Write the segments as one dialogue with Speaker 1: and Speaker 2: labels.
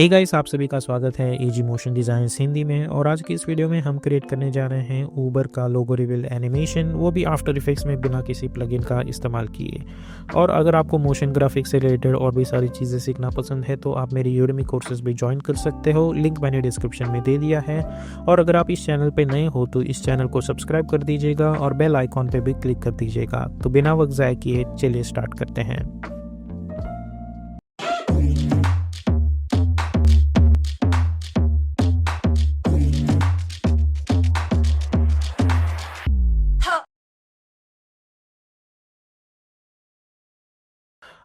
Speaker 1: Hey guys, आप सभी का स्वागत है एजी मोशन डिज़ाइंस हिंदी में। और आज की इस वीडियो में हम क्रिएट करने जा रहे हैं ऊबर का लोगो रिवील एनिमेशन, वो भी आफ्टर इफेक्ट्स में बिना किसी प्लगइन का इस्तेमाल किए। और अगर आपको मोशन ग्राफिक्स से रिलेटेड और भी सारी चीज़ें सीखना पसंद है तो आप मेरी यूडेमी कोर्सेज भी ज्वाइन कर सकते हो, लिंक मैंने डिस्क्रिप्शन में दे दिया है। और अगर आप इस चैनल पर नए हो तो इस चैनल को सब्सक्राइब कर दीजिएगा और बेल आइकॉन पर भी क्लिक कर दीजिएगा। तो बिना वक्त ज़ाय किए चलिए स्टार्ट करते हैं।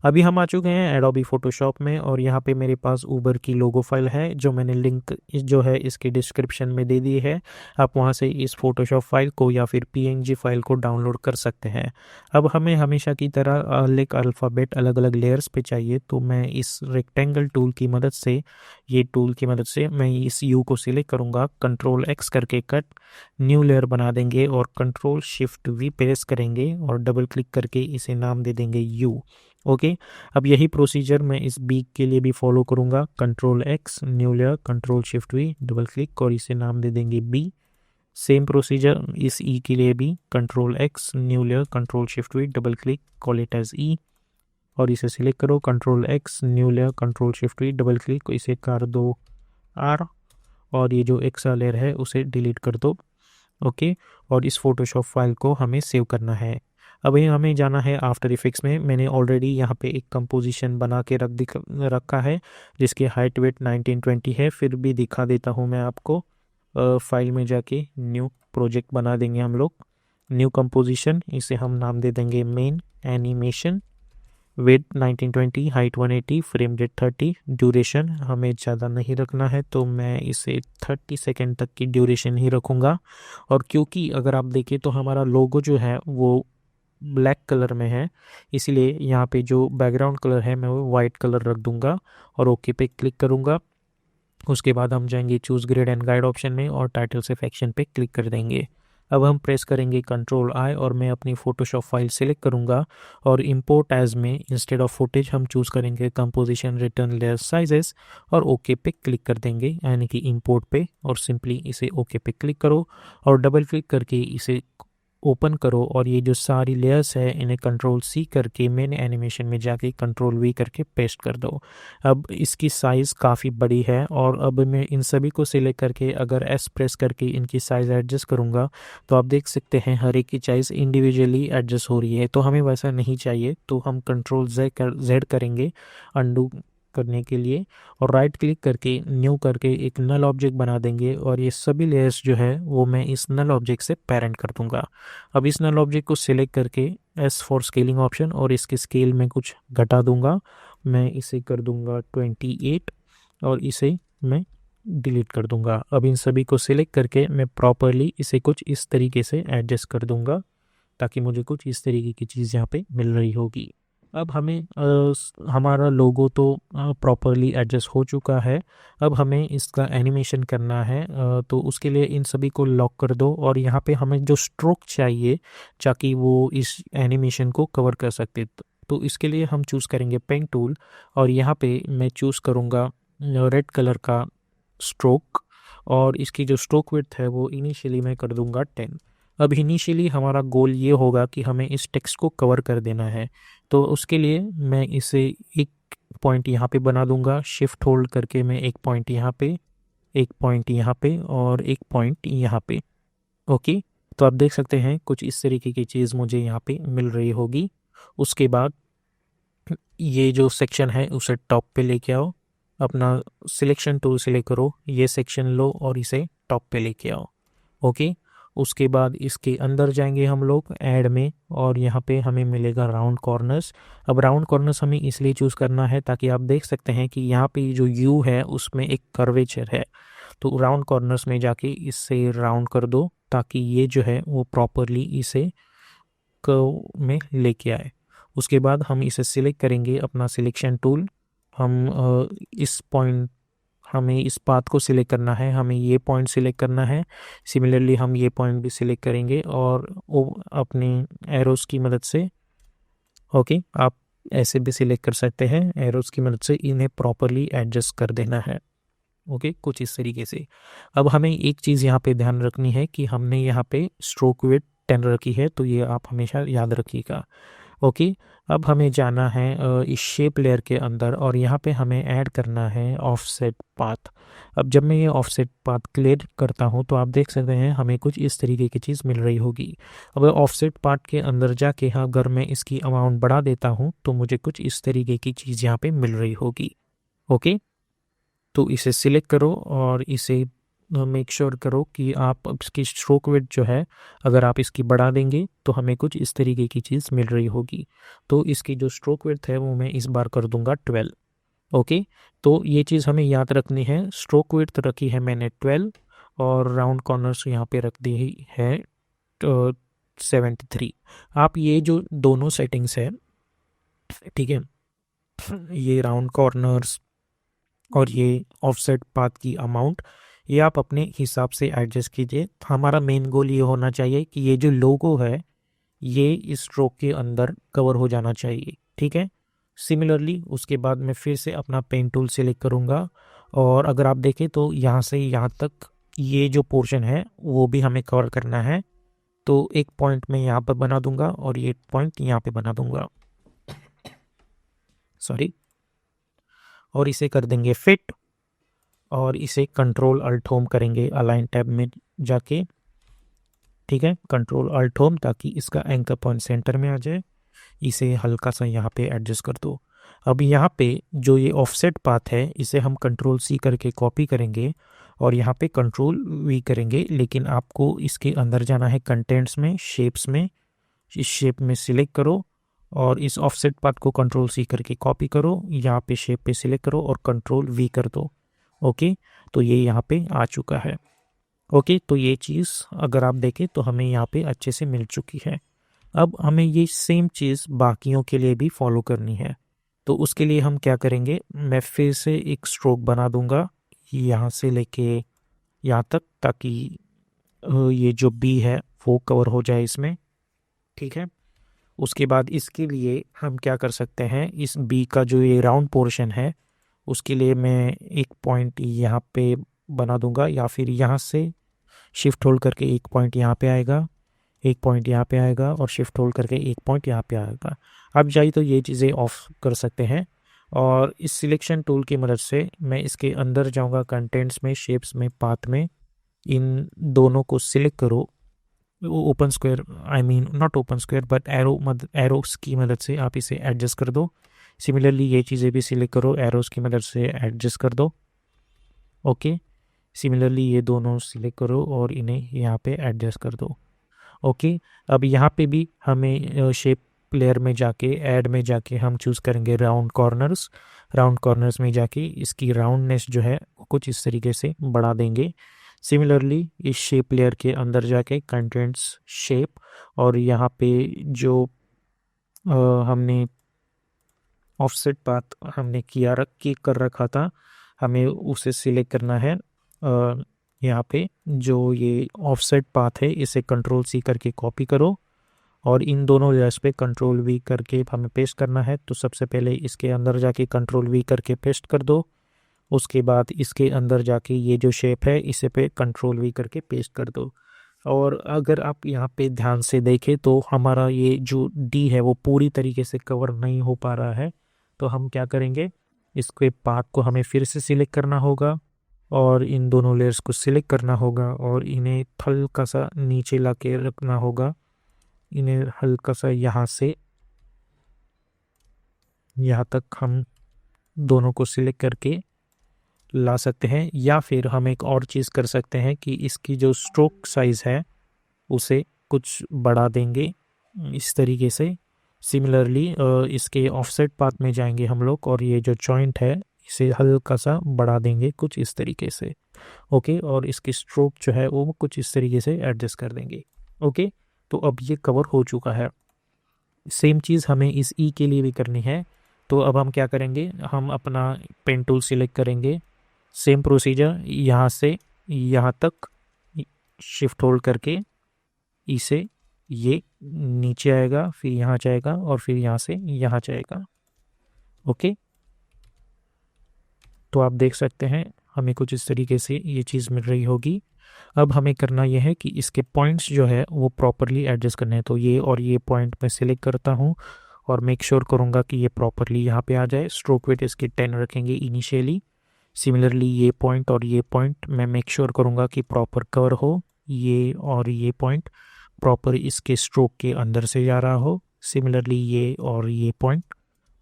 Speaker 1: अभी हम आ चुके हैं एडोबी फोटोशॉप में और यहाँ पे मेरे पास ऊबर की लोगो फाइल है जो मैंने लिंक जो है इसके डिस्क्रिप्शन में दे दी है। आप वहाँ से इस फोटोशॉप फाइल को या फिर पीएनजी फाइल को डाउनलोड कर सकते हैं। अब हमें हमेशा की तरह अलग अल्फ़ाबेट अलग अलग लेयर्स पे चाहिए, तो मैं इस रेक्टेंगल टूल की मदद से मैं इस यू को सिलेक्ट करूँगा, कंट्रोल एक्स करके कट न्यू लेयर बना देंगे और कंट्रोल शिफ्ट वी प्रेस करेंगे और डबल क्लिक करके इसे नाम दे देंगे यू। ओके, अब यही प्रोसीजर मैं इस बी के लिए भी फॉलो करूँगा। Control X new layer, control shift V double click और इसे नाम दे देंगे बी। सेम प्रोसीजर इस ई के लिए भी, control X new layer, control shift V double click, call it as E और इसे सिलेक्ट करो। Control X new layer, control shift V double click, इसे कर दो आर और ये जो एक्स्ट्रा लेयर है उसे डिलीट कर दो। ओके, और इस फोटोशॉप फाइल को हमें सेव करना है। अभी हमें जाना है आफ्टर इफेक्ट्स में। मैंने ऑलरेडी यहाँ पे एक कंपोजिशन बना के रखा है जिसकी हाइट वेट 1920 है। फिर भी दिखा देता हूँ मैं आपको। फाइल में जाके न्यू प्रोजेक्ट बना देंगे हम लोग, न्यू कंपोजिशन। इसे हम नाम दे देंगे main animation. Width 1920, height 180, frame rate 30, duration हमें ज़्यादा नहीं रखना है तो मैं इसे 30 सेकेंड तक की ड्यूरेशन ही रखूँगा। और क्योंकि अगर आप देखें तो हमारा लोगो जो है वो ब्लैक कलर में है, इसलिए यहाँ पे जो बैकग्राउंड कलर है मैं वो वाइट कलर रख दूँगा और ओके पे क्लिक करूँगा। उसके बाद हम जाएंगे choose grade and guide option में और टाइटल से सेक्शन पे क्लिक कर देंगे। अब हम प्रेस करेंगे कंट्रोल आई और मैं अपनी फ़ोटोशॉप फाइल सेलेक्ट करूँगा और इंपोर्ट एज में इंस्टेड ऑफ फुटेज हम चूज़ करेंगे कंपोजिशन रिटर्न लेयर साइजेस और ओके पे क्लिक कर देंगे, यानी कि इंपोर्ट पे। और सिंपली इसे ओके पे क्लिक करो और डबल क्लिक करके इसे ओपन करो और ये जो सारी लेयर्स है इन्हें कंट्रोल सी करके मेन एनिमेशन में जाके कंट्रोल वी करके पेस्ट कर दो। अब इसकी साइज़ काफ़ी बड़ी है और अब मैं इन सभी को सिलेक्ट करके अगर एस प्रेस करके इनकी साइज़ एडजस्ट करूँगा तो आप देख सकते हैं हर एक की साइज़ इंडिविजुअली एडजस्ट हो रही है। तो हमें वैसा नहीं चाहिए, तो हम कंट्रोल जेड करेंगे अंडू करने के लिए और राइट क्लिक करके न्यू करके एक नल ऑब्जेक्ट बना देंगे और ये सभी लेयर्स जो है वो मैं इस नल ऑब्जेक्ट से पेरेंट कर दूंगा। अब इस नल ऑब्जेक्ट को सिलेक्ट करके एस फॉर स्केलिंग ऑप्शन और इसके स्केल में कुछ घटा दूंगा। मैं इसे कर दूंगा 28 और इसे मैं डिलीट कर दूंगा। अब इन सभी को सिलेक्ट करके मैं प्रॉपरली इसे कुछ इस तरीके से एडजस्ट कर दूंगा ताकि मुझे कुछ इस तरीके की चीज़ यहाँ पे मिल रही होगी। अब हमें हमारा लोगो तो प्रॉपरली एडजस्ट हो चुका है। अब हमें इसका एनिमेशन करना है, तो उसके लिए इन सभी को लॉक कर दो और यहाँ पे हमें जो स्ट्रोक चाहिए ताकि वो इस एनिमेशन को कवर कर सकते, तो इसके लिए हम चूज़ करेंगे पेन टूल और यहाँ पे मैं चूज़ करूँगा रेड कलर का स्ट्रोक और इसकी जो स्ट्रोक विड्थ है वो इनिशियली मैं कर दूँगा 10। अब इनिशियली हमारा गोल ये होगा कि हमें इस टेक्स्ट को कवर कर देना है, तो उसके लिए मैं इसे एक पॉइंट यहाँ पे बना दूंगा। शिफ्ट होल्ड करके मैं एक पॉइंट यहाँ पे, एक पॉइंट यहाँ पे और एक पॉइंट यहाँ पे। ओके, तो आप देख सकते हैं कुछ इस तरीके की चीज़ मुझे यहाँ पे मिल रही होगी। उसके बाद ये जो सेक्शन है उसे टॉप पे लेके आओ, अपना सिलेक्शन टूल सेलेक्ट करो, ये सेक्शन लो और इसे टॉप पे लेके आओ। ओके, उसके बाद इसके अंदर जाएंगे हम लोग ऐड में और यहाँ पे हमें मिलेगा राउंड कॉर्नर्स। अब राउंड कॉर्नर्स हमें इसलिए चूज़ करना है ताकि आप देख सकते हैं कि यहाँ पे जो यू है उसमें एक कर्वेचर है, तो राउंड कॉर्नर्स में जाके इससे राउंड कर दो ताकि ये जो है वो प्रॉपरली इसे कर्व में लेके आए। उसके बाद हम इसे सिलेक्ट करेंगे अपना सिलेक्शन टूल। हमें इस पाथ को सिलेक्ट करना है, हमें ये पॉइंट सिलेक्ट करना है। सिमिलरली हम ये पॉइंट भी सिलेक्ट करेंगे और अपने एरोस की मदद से ओके आप ऐसे भी सिलेक्ट कर सकते हैं, एरोज की मदद से इन्हें प्रॉपरली एडजस्ट कर देना है। ओके, कुछ इस तरीके से। अब हमें एक चीज़ यहाँ पे ध्यान रखनी है कि हमने यहाँ पे स्ट्रोक विड्थ 10 रखी है, तो ये आप हमेशा याद रखिएगा। ओके, अब हमें जाना है इस शेप लेयर के अंदर और यहाँ पे हमें ऐड करना है ऑफसेट पाथ। अब जब मैं ये ऑफसेट पाथ क्लियर करता हूँ तो आप देख सकते हैं हमें कुछ इस तरीके की चीज़ मिल रही होगी। अब ऑफसेट पाथ के अंदर जाके हाँ, अगर मैं इसकी अमाउंट बढ़ा देता हूँ तो मुझे कुछ इस तरीके की चीज़ यहाँ पे मिल रही होगी। ओके, तो इसे सिलेक्ट करो और इसे मेक श्योर करो कि आप इसकी स्ट्रोक विड्थ जो है, अगर आप इसकी बढ़ा देंगे तो हमें कुछ इस तरीके की चीज़ मिल रही होगी। तो इसकी जो स्ट्रोक विड्थ है वो मैं इस बार कर दूंगा 12। ओके, तो ये चीज़ हमें याद रखनी है। स्ट्रोक विड्थ रखी है मैंने 12 और राउंड कॉर्नर्स यहाँ पे रख दी है 73। आप ये जो दोनों सेटिंग्स है, ठीक है, ये राउंड कॉर्नर्स और ये ऑफसेट पाथ की अमाउंट, ये आप अपने हिसाब से एडजस्ट कीजिए। हमारा मेन गोल ये होना चाहिए कि ये जो लोगो है ये इस स्ट्रोक के अंदर कवर हो जाना चाहिए। ठीक है, सिमिलरली उसके बाद मैं फिर से अपना पेन टूल सेलेक्ट करूँगा और अगर आप देखें तो यहाँ से यहाँ तक ये जो पोर्शन है वो भी हमें कवर करना है। तो एक पॉइंट मैं यहाँ पर बना दूंगा और ये पॉइंट यहाँ पे बना दूंगा, सॉरी, और इसे कर देंगे फिट और इसे कंट्रोल अल्ट होम करेंगे अलाइन टैब में जाके। ठीक है, कंट्रोल अल्ट होम, ताकि इसका एंकर पॉइंट सेंटर में आ जाए। इसे हल्का सा यहाँ पे एडजस्ट कर दो। अब यहाँ पे जो ये ऑफसेट पाथ है इसे हम कंट्रोल सी करके कॉपी करेंगे और यहाँ पे कंट्रोल वी करेंगे, लेकिन आपको इसके अंदर जाना है कंटेंट्स में, शेप्स में। इस शेप में सिलेक्ट करो और इस ऑफसेट पाथ को कंट्रोल सी करके कॉपी करो, यहाँ पे शेप पे सिलेक्ट करो और कंट्रोल वी कर दो। ओके, तो ये यहाँ पे आ चुका है। ओके, तो ये चीज़ अगर आप देखें तो हमें यहाँ पे अच्छे से मिल चुकी है। अब हमें ये सेम चीज़ बाकियों के लिए भी फॉलो करनी है। तो उसके लिए हम क्या करेंगे, मैं फिर से एक स्ट्रोक बना दूंगा यहाँ से लेके यहाँ तक, ताकि ये जो बी है वो कवर हो जाए इसमें। ठीक है, उसके बाद इसके लिए हम क्या कर सकते हैं, इस बी का जो ये राउंड पोर्शन है उसके लिए मैं एक पॉइंट यहाँ पे बना दूंगा, या फिर यहाँ से शिफ्ट होल्ड करके एक पॉइंट यहाँ पे आएगा, एक पॉइंट यहाँ पे आएगा और शिफ्ट होल्ड करके एक पॉइंट यहाँ पे आएगा। आप चाहिए तो ये चीज़ें ऑफ कर सकते हैं और इस सिलेक्शन टूल की मदद से मैं इसके अंदर जाऊँगा कंटेंट्स में, शेप्स में, पाथ में। इन दोनों को सिलेक्ट करो, open square, I mean not open square but arrows की मदद से आप इसे एडजस्ट कर दो। सिमिलरली ये चीज़ें भी सिलेक्ट करो, एरोस की मदद से एडजस्ट कर दो। ओके, सिमिलरली ये दोनों सिलेक्ट करो और इन्हें यहाँ पे एडजस्ट कर दो। ओके, अब यहाँ पे भी हमें शेप प्लेयर में जाके, ऐड में जाके हम चूज़ करेंगे राउंड कॉर्नर्स। राउंड कॉर्नर्स में जाके इसकी राउंडनेस जो है कुछ इस तरीके से बढ़ा देंगे। सिमिलरली इस शेप लेयर के अंदर जाके कंटेंट्स, शेप, और यहाँ पे जो हमने ऑफसेट पाथ हमने कर रखा था, हमें उसे सिलेक्ट करना है। यहाँ पे जो ये ऑफसेट पाथ है इसे कंट्रोल सी करके कॉपी करो और इन दोनों लेयर्स पे कंट्रोल वी करके हमें पेस्ट करना है। तो सबसे पहले इसके अंदर जाके कंट्रोल वी करके पेस्ट कर दो, उसके बाद इसके अंदर जाके ये जो शेप है इसे पे कंट्रोल वी करके पेस्ट कर दो। और अगर आप यहाँ पे ध्यान से देखें तो हमारा ये जो डी है वो पूरी तरीके से कवर नहीं हो पा रहा है। तो हम क्या करेंगे, इसके पाथ को हमें फिर से सिलेक्ट करना होगा और इन दोनों लेयर्स को सिलेक्ट करना होगा और इन्हें हल्का सा नीचे ला के रखना होगा। इन्हें हल्का सा यहाँ से यहाँ तक हम दोनों को सिलेक्ट करके ला सकते हैं, या फिर हम एक और चीज़ कर सकते हैं कि इसकी जो स्ट्रोक साइज़ है उसे कुछ बढ़ा देंगे इस तरीके से। सिमिलरली इसके ऑफसेट पाथ में जाएंगे हम लोग और ये जो जॉइंट है इसे हल्का सा बढ़ा देंगे कुछ इस तरीके से। ओके, और इसकी स्ट्रोक जो है वो कुछ इस तरीके से एडजस्ट कर देंगे। ओके, तो अब ये कवर हो चुका है। सेम चीज़ हमें इस ई के लिए भी करनी है। तो अब हम क्या करेंगे, हम अपना पेन टूल सिलेक्ट करेंगे, सेम प्रोसीजर यहाँ से यहाँ तक शिफ्ट होल्ड करके इसे ये नीचे आएगा, फिर यहाँ जाएगा और फिर यहाँ से यहाँ जाएगा। ओके, तो आप देख सकते हैं हमें कुछ इस तरीके से ये चीज़ मिल रही होगी। अब हमें करना यह है कि इसके पॉइंट्स जो है वो प्रॉपरली एडजस्ट करने हैं। तो ये और ये पॉइंट मैं सिलेक्ट करता हूँ और मेक श्योर करूँगा कि ये प्रॉपरली यहाँ पे आ जाए। स्ट्रोक वेट इसकी 10 रखेंगे इनिशियली। सिमिलरली ये पॉइंट और ये पॉइंट मैं मेक श्योर करूँगा कि प्रॉपर कवर हो। ये और ये पॉइंट प्रॉपर इसके स्ट्रोक के अंदर से जा रहा हो। सिमिलरली ये और ये पॉइंट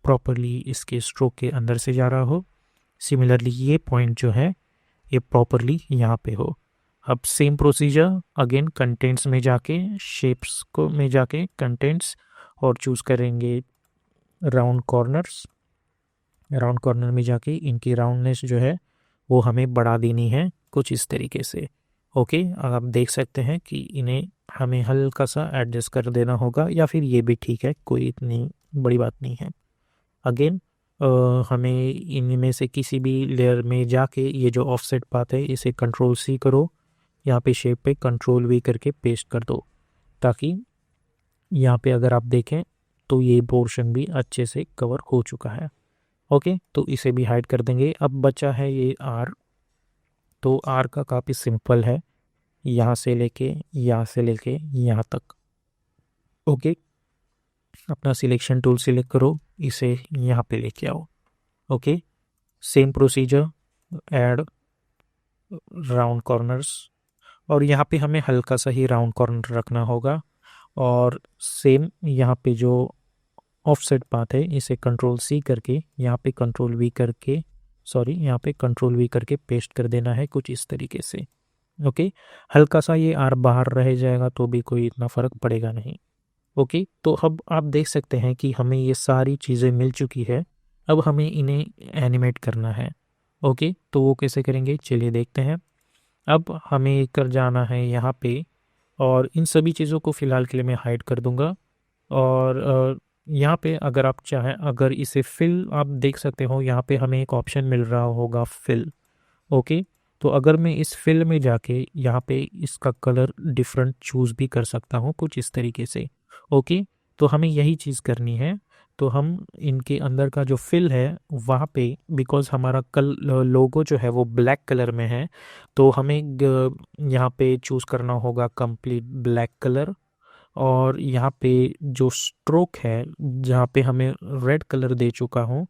Speaker 1: प्रॉपरली इसके स्ट्रोक के अंदर से जा रहा हो। सिमिलरली ये पॉइंट जो है ये प्रॉपरली यहाँ पे हो। अब सेम प्रोसीजर अगेन कंटेंट्स में जाके शेप्स को में जाके कंटेंट्स और चूज़ करेंगे राउंड कॉर्नर्स। राउंड कॉर्नर में जाके इनकी राउंडनेस जो है वो हमें बढ़ा देनी है कुछ इस तरीके से। ओके, आप देख सकते हैं कि इन्हें हमें हल्का सा एडजस्ट कर देना होगा, या फिर ये भी ठीक है, कोई इतनी बड़ी बात नहीं है। अगेन हमें इनमें से किसी भी लेयर में जाके ये जो ऑफसेट पाथ है इसे कंट्रोल सी करो, यहाँ पे शेप पे कंट्रोल वी करके पेस्ट कर दो, ताकि यहाँ पे अगर आप देखें तो ये पोर्शन भी अच्छे से कवर हो चुका है। ओके, तो इसे भी हाइड कर देंगे। अब बचा है ये आर। तो आर का काफ़ी सिंपल है, यहाँ से लेके यहाँ तक। ओके, अपना सिलेक्शन टूल सिलेक्ट करो, इसे यहाँ पे लेके आओ। Okay, same procedure, add round corners, और यहाँ पे हमें हल्का सा ही राउंड कॉर्नर रखना होगा। और सेम यहाँ पे जो ऑफसेट पाथ है इसे कंट्रोल सी करके यहाँ पे कंट्रोल वी करके पेस्ट कर देना है कुछ इस तरीके से। ओके, हल्का सा ये आर बाहर रह जाएगा तो भी कोई इतना फ़र्क पड़ेगा नहीं। ओके, तो अब आप देख सकते हैं कि हमें ये सारी चीज़ें मिल चुकी है। अब हमें इन्हें एनिमेट करना है। ओके, तो वो कैसे करेंगे चलिए देखते हैं। अब हमें कर जाना है यहाँ पे, और इन सभी चीज़ों को फ़िलहाल के लिए मैं हाइड कर दूँगा। और यहाँ पे अगर आप चाहें, अगर इसे फिल आप देख सकते हो, यहाँ पे हमें एक ऑप्शन मिल रहा होगा फिल। ओके, तो अगर मैं इस फिल में जाके यहाँ पे इसका कलर डिफरेंट चूज़ भी कर सकता हूँ कुछ इस तरीके से। ओके, तो हमें यही चीज़ करनी है। तो हम इनके अंदर का जो फिल है वहाँ पे, बिकॉज़ हमारा लोगो जो है वो ब्लैक कलर में है, तो हमें यहाँ पे चूज़ करना होगा कंप्लीट ब्लैक कलर। और यहाँ पे जो स्ट्रोक है जहाँ पे हमें रेड कलर दे चुका हूँ,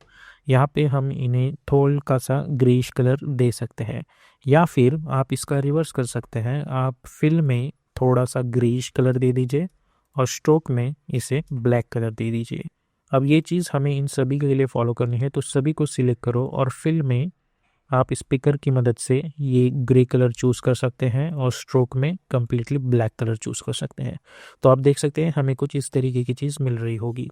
Speaker 1: यहाँ पे हम इन्हें थोड़ा सा ग्रेइश कलर दे सकते हैं, या फिर आप इसका रिवर्स कर सकते हैं। आप फिल में थोड़ा सा ग्रेइश कलर दे दीजिए और स्ट्रोक में इसे ब्लैक कलर दे दीजिए। अब ये चीज़ हमें इन सभी के लिए फॉलो करनी है, तो सभी को सिलेक्ट करो और फिल में आप स्पीकर की मदद से ये ग्रे कलर चूज़ कर सकते हैं और स्ट्रोक में कम्प्लीटली ब्लैक कलर चूज़ कर सकते हैं। तो आप देख सकते हैं हमें कुछ इस तरीके की चीज़ मिल रही होगी।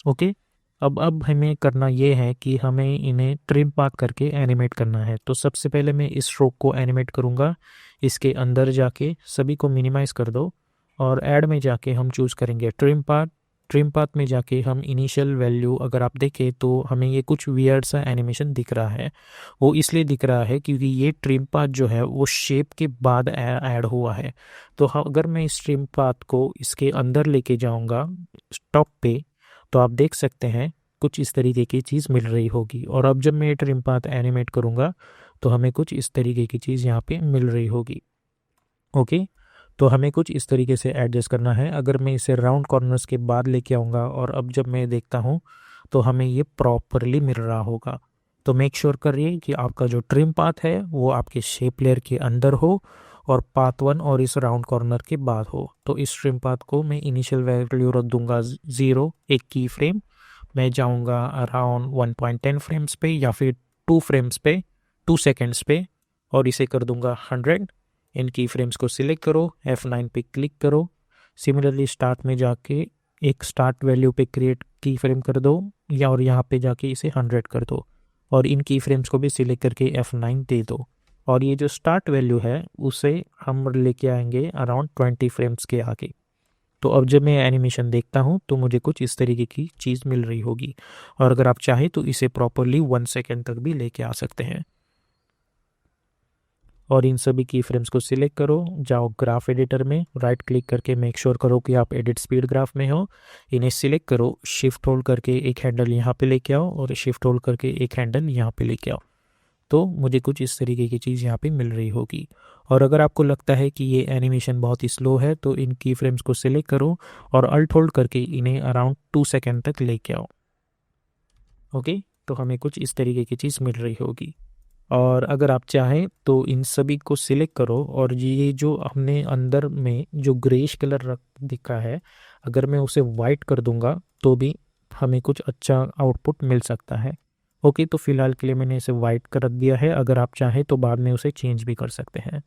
Speaker 1: ओके, अब हमें करना ये है कि हमें इन्हें ट्रिम पाथ करके एनिमेट करना है। तो सबसे पहले मैं इस स्ट्रोक को एनिमेट करूँगा। इसके अंदर जाके सभी को मिनिमाइज़ कर दो और ऐड में जाके हम चूज़ करेंगे ट्रिम पाथ। ट्रिम पाथ में जाके हम इनिशियल वैल्यू, अगर आप देखें तो हमें ये कुछ वियर्ड सा एनिमेशन दिख रहा है। वो इसलिए दिख रहा है क्योंकि ये ट्रिम पाथ जो है वो शेप के बाद ऐड हुआ है। तो अगर मैं इस ट्रिम पाथ को इसके अंदर लेके जाऊंगा टॉप पे, तो आप देख सकते हैं कुछ इस तरीके की चीज़ मिल रही होगी। और अब जब मैं ये ट्रिम पाथ एनिमेट करूँगा तो हमें कुछ इस तरीके की चीज़ यहाँ पे मिल रही होगी। ओके, तो हमें कुछ इस तरीके से एडजस्ट करना है। अगर मैं इसे राउंड कॉर्नर्स के बाद लेके आऊँगा और अब जब मैं देखता हूँ तो हमें ये प्रॉपरली मिल रहा होगा। तो मेक श्योर करिए कि आपका जो ट्रिम पाथ है वो आपके शेप लेयर के अंदर हो और पाथ 1 और इस राउंड कॉर्नर के बाद हो। तो इस ट्रिम पाथ को मैं इनिशियल वैल्यू रख दूंगा 0, एक की फ्रेम। मैं जाऊंगा अराउंड 1.10 फ्रेम्स पे या फिर 2 फ्रेम्स पे, 2 सेकेंड्स पे, और इसे कर दूंगा 100। इन की फ्रेम्स को सिलेक्ट करो, F9 पे क्लिक करो। सिमिलरली स्टार्ट में जाके एक स्टार्ट वैल्यू पे क्रिएट की फ्रेम कर दो, या और यहाँ पे जाके इसे 100 कर दो और इन की फ्रेम्स को भी सिलेक्ट करके F9 दे दो। और ये जो स्टार्ट वैल्यू है उसे हम लेके आएंगे अराउंड 20 फ्रेम्स के आगे। तो अब जब मैं एनिमेशन देखता हूँ तो मुझे कुछ इस तरीके की चीज़ मिल रही होगी। और अगर आप चाहें तो इसे प्रॉपरली 1 सेकेंड तक भी लेके आ सकते हैं। और इन सभी की फ्रेम्स को सिलेक्ट करो, जाओ ग्राफ एडिटर में, राइट क्लिक करके मेक श्योर करो कि आप एडिट स्पीड ग्राफ में हो। इन्हें सिलेक्ट करो, शिफ्ट होल्ड करके एक हैंडल यहाँ पे लेके आओ और शिफ्ट होल्ड करके एक हैंडल यहाँ पे लेके आओ। तो मुझे कुछ इस तरीके की चीज़ यहाँ पे मिल रही होगी। और अगर आपको लगता है कि ये एनिमेशन बहुत ही स्लो है तो इन की फ्रेम्स को सिलेक्ट करो और अल्ट होल्ड करके इन्हें अराउंड 2 सेकेंड तक लेके आओ। ओके, तो हमें कुछ इस तरीके की चीज़ मिल रही होगी। और अगर आप चाहें तो इन सभी को सिलेक्ट करो और ये जो हमने अंदर में जो ग्रेश कलर रख दिखा है, अगर मैं उसे वाइट कर दूंगा तो भी हमें कुछ अच्छा आउटपुट मिल सकता है। ओके, तो फिलहाल के लिए मैंने इसे वाइट कर दिया है, अगर आप चाहें तो बाद में उसे चेंज भी कर सकते हैं।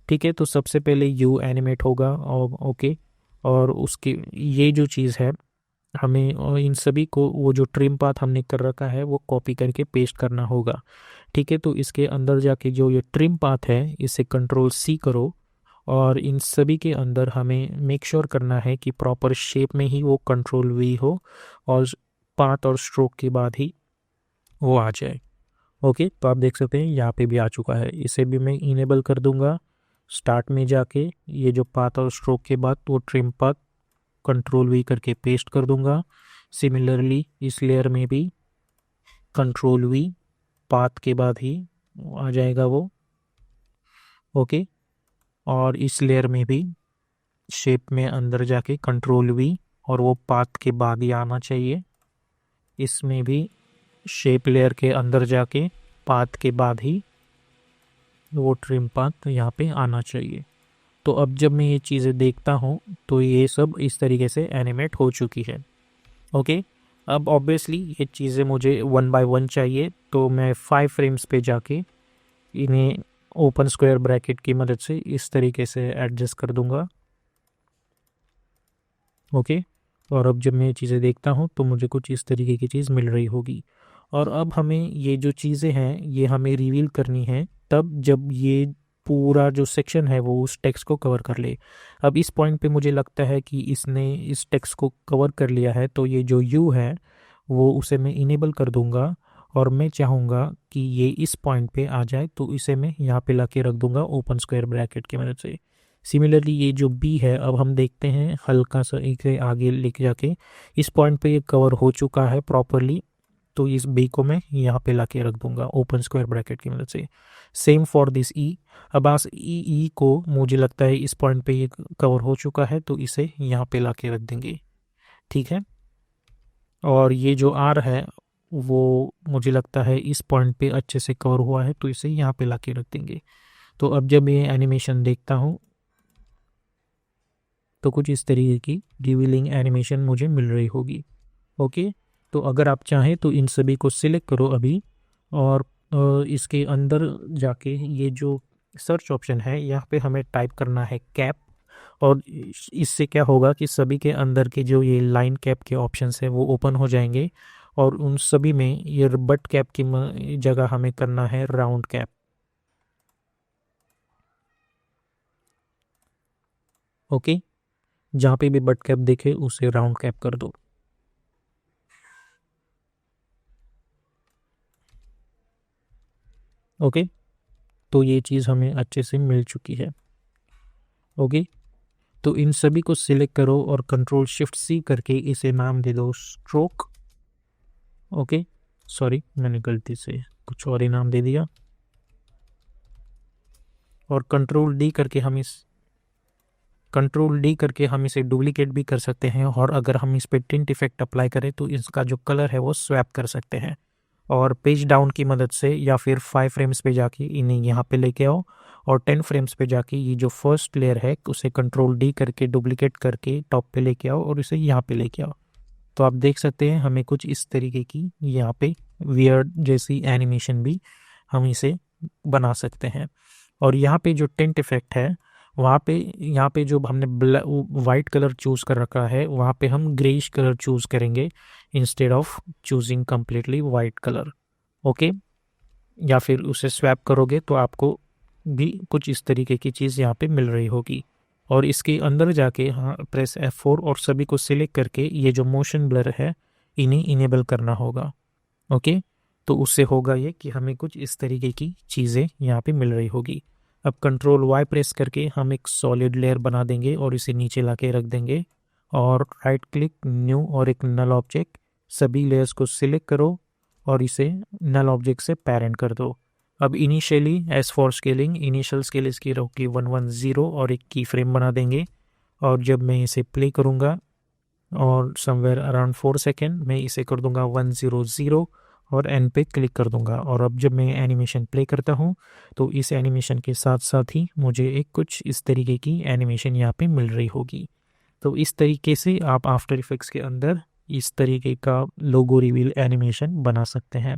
Speaker 1: ठीक है, तो सबसे पहले यू एनिमेट होगा और ओके, और उसकी ये जो चीज़ है हमें इन सभी को वो जो ट्रिम पाथ हमने कर रखा है वो कॉपी करके पेस्ट करना होगा। ठीक है, तो इसके अंदर जाके जो ये ट्रिम पाथ है इसे कंट्रोल सी करो और इन सभी के अंदर हमें मेक श्योर करना है कि प्रॉपर शेप में ही वो कंट्रोल वी हो और पाथ और स्ट्रोक के बाद ही वो आ जाए। ओके, तो आप देख सकते हैं यहाँ पे भी आ चुका है। इसे भी मैं इनेबल कर दूंगा। स्टार्ट में जाके ये जो पाथ और स्ट्रोक के बाद वो ट्रिम पाथ कंट्रोल वी करके पेस्ट कर दूंगा। सिमिलरली इस लेयर में भी कंट्रोल वी, पाथ के बाद ही आ जाएगा वो। ओके, और इस लेयर में भी शेप में अंदर जाके कंट्रोल वी और वो पाथ के बाद ही आना चाहिए। इसमें भी शेप लेयर के अंदर जाके पाथ के बाद ही वो ट्रिम पाथ यहाँ पे आना चाहिए। तो अब जब मैं ये चीज़ें देखता हूँ तो ये सब इस तरीके से एनिमेट हो चुकी है। ओके, अब ऑब्वियसली ये चीज़ें मुझे 1 बाय 1 चाहिए, तो मैं 5 फ्रेम्स पे जाके इन्हें ओपन स्क्वायर ब्रैकेट की मदद से इस तरीके से एडजस्ट कर दूंगा। ओके, और अब जब मैं ये चीज़ें देखता हूँ तो मुझे कुछ इस तरीके की चीज़ मिल रही होगी। और अब हमें ये जो चीज़ें हैं ये हमें रिवील करनी है तब जब ये पूरा जो सेक्शन है वो उस टेक्स्ट को कवर कर ले। अब इस पॉइंट पे मुझे लगता है कि इसने इस टेक्स्ट को कवर कर लिया है, तो ये जो यू है वो उसे मैं इनेबल कर दूंगा और मैं चाहूँगा कि ये इस पॉइंट पे आ जाए, तो इसे मैं यहाँ पे ला के रख दूंगा ओपन स्क्वायर ब्रैकेट की मदद से। सिमिलरली ये जो बी है अब हम देखते हैं हल्का सा एक आगे लेके जाके इस पॉइंट पे ये कवर हो चुका है प्रॉपरली, तो इस बी को मैं यहाँ पे ला के रख दूंगा ओपन स्क्वायर ब्रैकेट की मदद से। सेम फॉर दिस ई। अब आज ई को मुझे लगता है इस पॉइंट पे ये कवर हो चुका है, तो इसे यहाँ पे ला के रख देंगे। ठीक है, और ये जो आर है वो मुझे लगता है इस पॉइंट पे अच्छे से कवर हुआ है, तो इसे यहाँ पे ला के रख देंगे। तो अब जब ये एनिमेशन देखता हूँ तो कुछ इस तरीके की रिवीलिंग एनिमेशन मुझे मिल रही होगी। ओके, तो अगर आप चाहें तो इन सभी को सिलेक्ट करो अभी और इसके अंदर जाके ये जो सर्च ऑप्शन है यहाँ पे हमें टाइप करना है कैप, और इससे क्या होगा कि सभी के अंदर के जो ये लाइन कैप के ऑप्शंस है वो ओपन हो जाएंगे और उन सभी में ये बट कैप की जगह हमें करना है राउंड कैप। ओके, जहाँ पे भी बट कैप दिखे उसे राउंड कैप कर दो। ओके, तो ये चीज़ हमें अच्छे से मिल चुकी है। ओके, तो इन सभी को सिलेक्ट करो और कंट्रोल शिफ्ट सी करके इसे नाम दे दो स्ट्रोक। ओके, सॉरी मैंने गलती से कुछ और ही नाम दे दिया। और कंट्रोल डी करके हम इसे डुप्लीकेट भी कर सकते हैं, और अगर हम इस पर टिंट इफेक्ट अप्लाई करें तो इसका जो कलर है वो स्वैप कर सकते हैं। और पेज डाउन की मदद से या फिर 5 फ्रेम्स पे जाके इन्हें यहाँ पे लेके आओ और 10 फ्रेम्स पे जाके ये जो फर्स्ट लेयर है उसे कंट्रोल डी करके डुप्लीकेट करके टॉप पे लेके आओ और इसे यहाँ पे लेके आओ। तो आप देख सकते हैं हमें कुछ इस तरीके की यहाँ पे वियर्ड जैसी एनिमेशन भी हम इसे बना सकते हैं। और यहाँ पे जो टेंट इफेक्ट है वहाँ पे यहाँ पे जो हमने वाइट कलर चूज़ कर रखा है वहाँ पे हम ग्रेइश कलर चूज़ करेंगे instead of choosing completely white colour. Okay, या फिर उसे स्वैप करोगे तो आपको भी कुछ इस तरीके की चीज़ यहाँ पे मिल रही होगी। और इसके अंदर जाके हाँ प्रेस F4 और सभी को सिलेक्ट करके ये जो मोशन ब्लर है इन्हें इनेबल करना होगा। ओके, तो उससे होगा ये कि हमें कुछ इस तरीके की चीज़ें यहाँ पे मिल रही होगी। अब कंट्रोल वाई प्रेस करके हम एक सॉलिड लेयर बना देंगे और इसे नीचे लाके रख देंगे, और राइट क्लिक न्यू और एक नल ऑब्जेक्ट, सभी लेयर्स को सिलेक्ट करो और इसे नल ऑब्जेक्ट से पेरेंट कर दो। अब initially as for scaling, initial scale इसकी रहोगी 110 और एक की फ्रेम बना देंगे, और जब मैं इसे प्ले करूँगा और समवेयर अराउंड 4 सेकेंड मैं इसे कर दूंगा 100 और एन पे क्लिक कर दूंगा। और अब जब मैं एनिमेशन प्ले करता हूँ तो इस एनिमेशन के साथ साथ ही मुझे एक कुछ इस तरीके की एनिमेशन यहाँ पे मिल रही होगी। तो इस तरीके से आप आफ्टर इफेक्ट्स के अंदर इस तरीके का लोगो रिवील एनिमेशन बना सकते हैं।